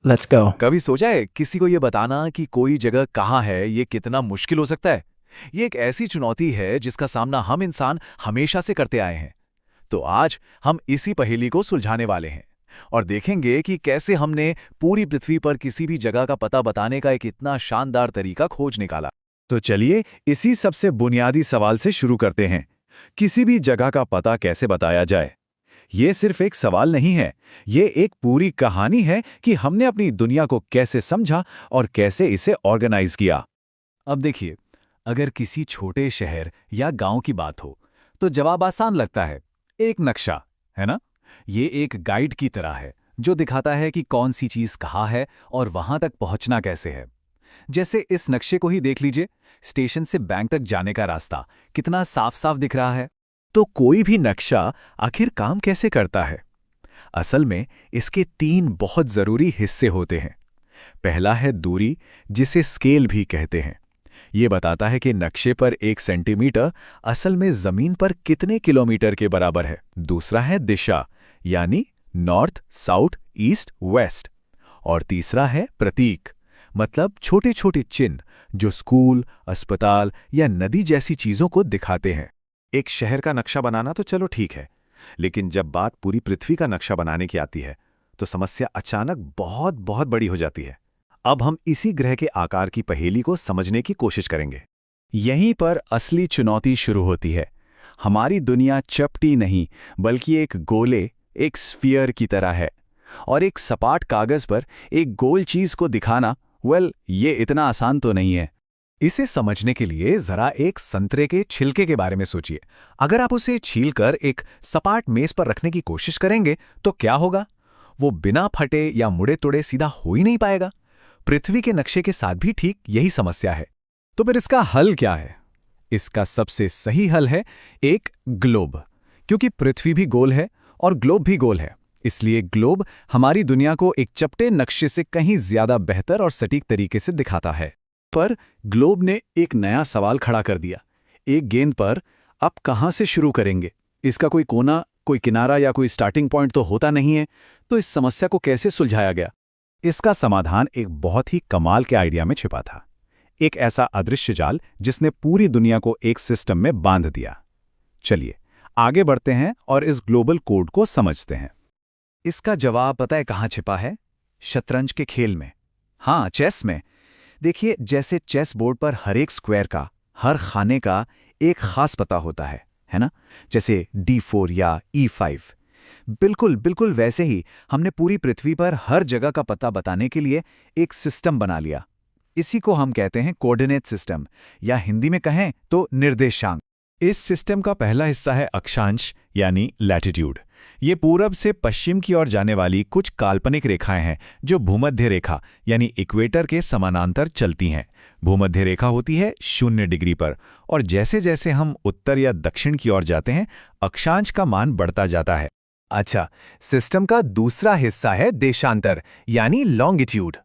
Let's go. कभी सोचा है किसी को ये बताना कि कोई जगह कहाँ है, ये कितना मुश्किल हो सकता है? ये एक ऐसी चुनौती है जिसका सामना हम इंसान हमेशा से करते आए हैं। तो आज हम इसी पहेली को सुलझाने वाले हैं और देखेंगे कि कैसे हमने पूरी पृथ्वी पर किसी भी जगह का पता बताने का एक इतना शानदार तरीका खोज निकाला। तो चलिए इसी सबसे बुनियादी सवाल से शुरू करते हैं। किसी भी जगह का पता कैसे बताया जाए? ये सिर्फ एक सवाल नहीं है, ये एक पूरी कहानी है कि हमने अपनी दुनिया को कैसे समझा और कैसे इसे ऑर्गेनाइज किया। अब देखिए, अगर किसी छोटे शहर या गांव की बात हो, तो जवाब आसान लगता है, एक नक्शा, है ना? ये एक गाइड की तरह है, जो दिखाता है कि कौन सी चीज कहाँ है और वहां तक पहुंचना कैसे है। जैसे इस नक्शे को ही देख लीजिए, स्टेशन से बैंक तक जाने का रास्ता कितना साफ साफ दिख रहा है। तो कोई भी नक्शा आखिर काम कैसे करता है? असल में इसके तीन बहुत जरूरी हिस्से होते हैं। पहला है दूरी, जिसे स्केल भी कहते हैं। ये बताता है कि नक्शे पर 1 सेंटीमीटर असल में जमीन पर कितने किलोमीटर के बराबर है। दूसरा है दिशा, यानी नॉर्थ, साउथ, ईस्ट, वेस्ट। और तीसरा है प्रतीक, मतलब छोटे छोटे चिन्ह जो स्कूल, अस्पताल या नदी जैसी चीजों को दिखाते हैं। एक शहर का नक्शा बनाना तो चलो ठीक है, लेकिन जब बात पूरी पृथ्वी का नक्शा बनाने की आती है, तो समस्या अचानक बहुत बहुत बड़ी हो जाती है। अब हम इसी ग्रह के आकार की पहेली को समझने की कोशिश करेंगे। यहीं पर असली चुनौती शुरू होती है। हमारी दुनिया चपटी नहीं, बल्कि एक गोले, एक स्फीयर की तरह है। और एक सपाट कागज पर एक गोल चीज को दिखाना, ये इतना आसान तो नहीं है। इसे समझने के लिए जरा एक संतरे के छिलके के बारे में सोचिए। अगर आप उसे छीलकर एक सपाट मेज पर रखने की कोशिश करेंगे तो क्या होगा? वो बिना फटे या मुड़े तुड़े सीधा हो ही नहीं पाएगा। पृथ्वी के नक्शे के साथ भी ठीक यही समस्या है। तो फिर इसका हल क्या है? इसका सबसे सही हल है एक ग्लोब। क्योंकि पृथ्वी भी गोल है और ग्लोब भी गोल है, इसलिए ग्लोब हमारी दुनिया को एक चपटे नक्शे से कहीं ज्यादा बेहतर और सटीक तरीके से दिखाता है। पर ग्लोब ने एक नया सवाल खड़ा कर दिया। एक गेंद पर आप कहां से शुरू करेंगे? इसका कोई कोना, कोई किनारा या कोई स्टार्टिंग पॉइंट तो होता नहीं है। तो इस समस्या को कैसे सुलझाया गया? इसका समाधान एक बहुत ही कमाल के आइडिया में छिपा था। एक ऐसा अदृश्य जाल जिसने पूरी दुनिया को एक सिस्टम में बांध दिया। चलिए आगे बढ़ते हैं और इस ग्लोबल कोड को समझते हैं। इसका जवाब पता है कहां छिपा है? शतरंज के खेल में। हाँ, चेस में। देखिए, जैसे चेस बोर्ड पर हर एक स्क्वायर का, हर खाने का एक खास पता होता है ना? जैसे D4 या E5। बिल्कुल बिल्कुल वैसे ही हमने पूरी पृथ्वी पर हर जगह का पता बताने के लिए एक सिस्टम बना लिया। इसी को हम कहते हैं कोऑर्डिनेट सिस्टम, या हिंदी में कहें तो निर्देशांक। इस सिस्टम का पहला हिस्सा है अक्षांश, यानी लैटिट्यूड। ये पूरब से पश्चिम की ओर जाने वाली कुछ काल्पनिक रेखाएं हैं जो भूमध्य रेखा यानी इक्वेटर के समानांतर चलती हैं। भूमध्य रेखा होती है 0 डिग्री पर, और जैसे जैसे हम उत्तर या दक्षिण की ओर जाते हैं, अक्षांश का मान बढ़ता जाता है। अच्छा, सिस्टम का दूसरा हिस्सा है देशांतर, यानी लॉन्गिट्यूड।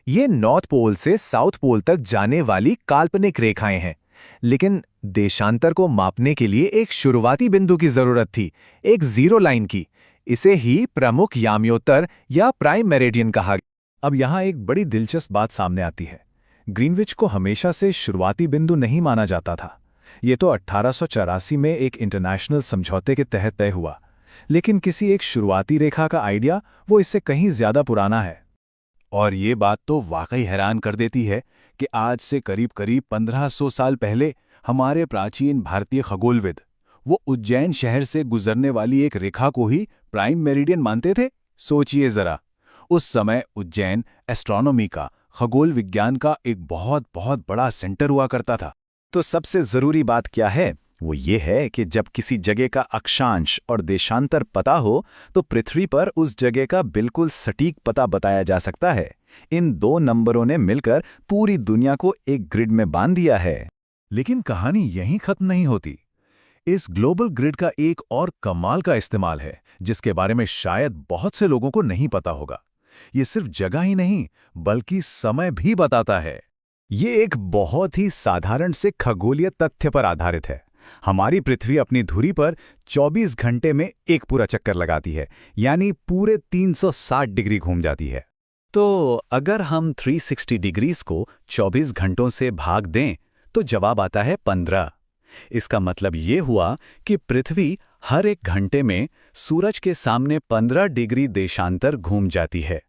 ये नॉर्थ पोल से साउथ पोल तक जाने वाली काल्पनिक रेखाएं हैं। लेकिन देशांतर को मापने के लिए एक शुरुआती बिंदु की जरूरत थी, एक जीरो लाइन की। इसे ही प्रमुख याम्योत्तर या प्राइम मेरिडियन कहा गया। अब यहां एक बड़ी दिलचस्प बात सामने आती है। ग्रीनविच को हमेशा से शुरुआती बिंदु नहीं माना जाता था। ये तो 1884 में एक इंटरनेशनल समझौते के तहत तय हुआ। लेकिन किसी एक शुरुआती रेखा का आइडिया वो इससे कहीं ज्यादा पुराना है। और ये बात तो वाकई हैरान कर देती है कि आज से करीब करीब 1500 साल पहले हमारे प्राचीन भारतीय खगोलविद वो उज्जैन शहर से गुजरने वाली एक रेखा को ही प्राइम मेरिडियन मानते थे। सोचिए जरा, उस समय उज्जैन एस्ट्रोनॉमी का, खगोल विज्ञान का एक बहुत बहुत बड़ा सेंटर हुआ करता था। तो सबसे जरूरी बात क्या है? वो ये है कि जब किसी जगह का अक्षांश और देशांतर पता हो, तो पृथ्वी पर उस जगह का बिल्कुल सटीक पता बताया जा सकता है। इन दो नंबरों ने मिलकर पूरी दुनिया को एक ग्रिड में बांध दिया है। लेकिन कहानी यहीं खत्म नहीं होती। इस ग्लोबल ग्रिड का एक और कमाल का इस्तेमाल है, जिसके बारे में शायद बहुत से लोगों को नहीं पता होगा। ये सिर्फ जगह ही नहीं, बल्कि समय भी बताता है। ये एक बहुत ही साधारण से खगोलीय तथ्य पर आधारित है। हमारी पृथ्वी अपनी धुरी पर 24 घंटे में एक पूरा चक्कर लगाती है, यानी पूरे 360 डिग्री घूम जाती है। तो अगर हम 360 डिग्रीज को 24 घंटों से भाग दें तो जवाब आता है 15। इसका मतलब ये हुआ कि पृथ्वी हर एक घंटे में सूरज के सामने 15 डिग्री देशांतर घूम जाती है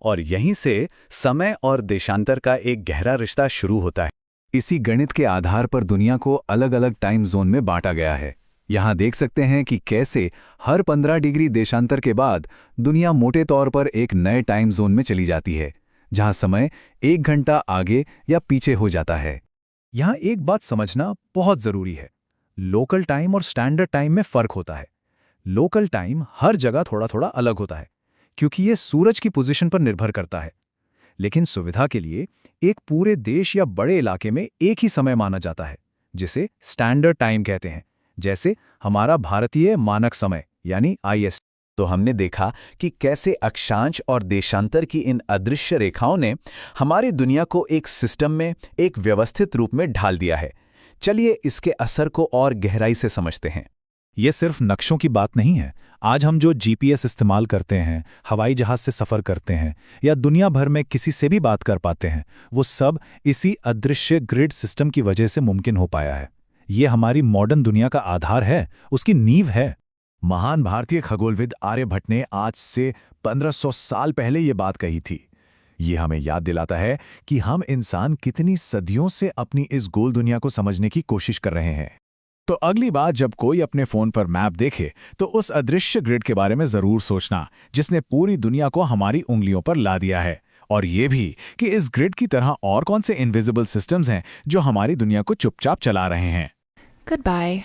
और यहीं से समय और देशांतर का एक गहरा रिश्ता शुरू होता है। इसी गणित के आधार पर दुनिया को अलग अलग टाइम जोन में बांटा गया है। यहाँ देख सकते हैं कि कैसे हर 15 डिग्री देशांतर के बाद दुनिया मोटे तौर पर एक नए टाइम जोन में चली जाती है, जहाँ समय 1 घंटा आगे या पीछे हो जाता है। यहाँ एक बात समझना बहुत जरूरी है। लोकल टाइम और स्टैंडर्ड टाइम में फर्क होता है। लोकल टाइम हर जगह थोड़ा थोड़ा अलग होता है, क्योंकि ये सूरज की पोजीशन पर निर्भर करता है। लेकिन सुविधा के लिए एक पूरे देश या बड़े इलाके में एक ही समय माना जाता है, जिसे स्टैंडर्ड टाइम कहते हैं, जैसे हमारा भारतीय मानक समय यानी IST। तो हमने देखा कि कैसे अक्षांश और देशांतर की इन अदृश्य रेखाओं ने हमारी दुनिया को एक सिस्टम में, एक व्यवस्थित रूप में ढाल दिया है। चलिए इसके असर को और गहराई से समझते हैं। ये सिर्फ नक्शों की बात नहीं है। आज हम जो GPS इस्तेमाल करते हैं, हवाई जहाज से सफ़र करते हैं या दुनिया भर में किसी से भी बात कर पाते हैं, वो सब इसी अदृश्य ग्रिड सिस्टम की वजह से मुमकिन हो पाया है। ये हमारी मॉडर्न दुनिया का आधार है, उसकी नींव है। महान भारतीय खगोलविद आर्यभट्ट ने आज से 1500 साल पहले ये बात कही थी। ये हमें याद दिलाता है कि हम इंसान कितनी सदियों से अपनी इस गोल दुनिया को समझने की कोशिश कर रहे हैं। तो अगली बार जब कोई अपने फोन पर मैप देखे तो उस अदृश्य ग्रिड के बारे में जरूर सोचना, जिसने पूरी दुनिया को हमारी उंगलियों पर ला दिया है। और ये भी कि इस ग्रिड की तरह और कौन से इनविजिबल सिस्टम्स हैं जो हमारी दुनिया को चुपचाप चला रहे हैं। Goodbye.